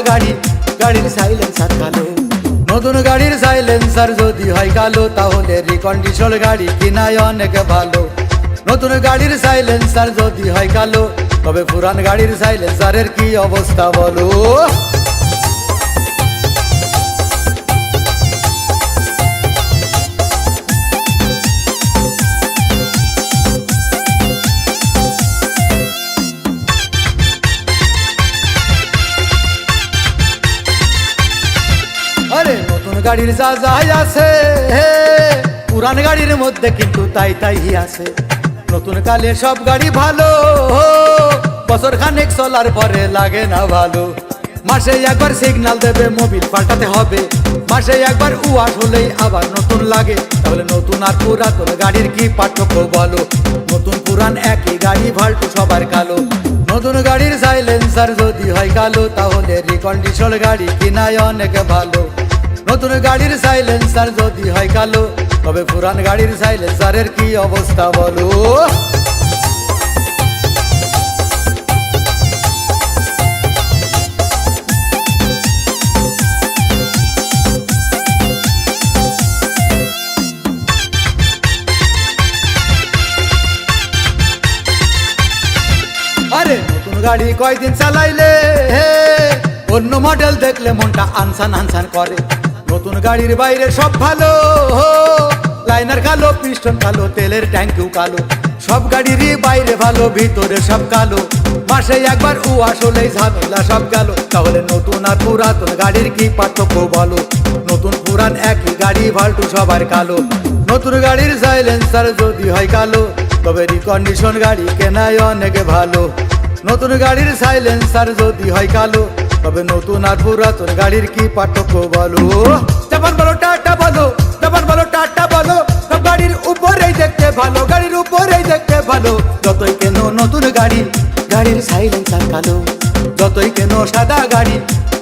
গাড়ি, গাড়ির সাইলেন্সার কালো। নতুন গাড়ির সাইলেন্সার যদি হয় কালো, তাহলে রিকন্ডিশন গাড়ি কিনাই অনেক ভালো। নতুন গাড়ির সাইলেন্সার যদি হয় কালো, তবে পুরান গাড়ির সাইলেন্সারের কি অবস্থা বলো। আরে নতুন গাড়ির যা যাই আছে, পুরান গাড়ির মধ্যে কিন্তু তাই তাই আছে। নতুন কালে সব গাড়ি ভালো, বছর খানেক চলার পরে লাগে না ভালো। মাসে একবার সিগন্যাল দেবে, মোবিল পাল্টাতে হবে। মাসে একবার উয়াশ হলেই আবার নতুন লাগে। তাহলে নতুন আর পুরাতন গাড়ির কি পার্থক্য বলো। নতুন পুরান একই গাড়ি, ভাল্টু সবার কালো। নতুন গাড়ির সাইলেন্সার যদি হয় কালো, তাহলে রিকন্ডিশন গাড়ি কিনাই অনেক ভালো। নতুন গাড়ির সাইলেন্সার যদি হয় কালো, তবে পুরান গাড়ির সাইলেন্সারের কি অবস্থা বলো। আরে নতুন গাড়ি কয়দিন চালাইলে অন্য মডেল দেখলে মনটা আনসান আনসান করে। নতুন গাড়ির বাইরে সব ভালো, লাইনার কালো, পিস্টন কালো, তেলের ট্যাঙ্কিও কালো। সব গাড়িরই বাইরে ভালো, ভিতরে সব কালো। মাসে একবার উয়াশ হলেই ঝামেলা সব গেল। তাহলে নতুন আর পুরাতন গাড়ির কি পার্থক্য বলো। নতুন পুরান একই গাড়ি, ভাল্টু সবার কালো। নতুন গাড়ির সাইলেন্সার যদি হয় কালো, তবে রিকন্ডিশন গাড়ি কেনাই অনেক ভালো। নতুন গাড়ির সাইলেন্সার যদি হয় কালো, তবে নতুন আর পুরাতন গাড়ির কি পার্থক্য বলো। যেমন বলো টাটা বলো, যেমন বলো টাটা বলো। সব গাড়ির উপরেই দেখতে ভালো, গাড়ির উপরেই দেখতে ভালো। যতই কেন নতুন গাড়ি, গাড়ির সাইলেন্সার কালো। যতই কেন সাদা গাড়ি,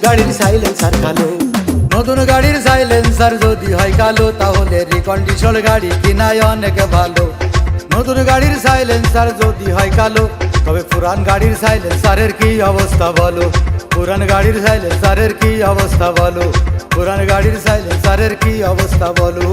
গাড়ির সাইলেন্সার কালো। নতুন গাড়ির সাইলেন্সার যদি হয় কালো, তাহলে রিকন্ডিশন গাড়ি কিনাই অনেক ভালো। নতুন গাড়ির সাইলেন্সার যদি হয় কালো, তবে পুরান গাড়ির সাইলেন্সারের কি অবস্থা বলো। পুরান গাড়ির সাইলেন্সারের কি অবস্থা বলো। পুরান গাড়ির সাইলেন্সারের কি অবস্থা বলো।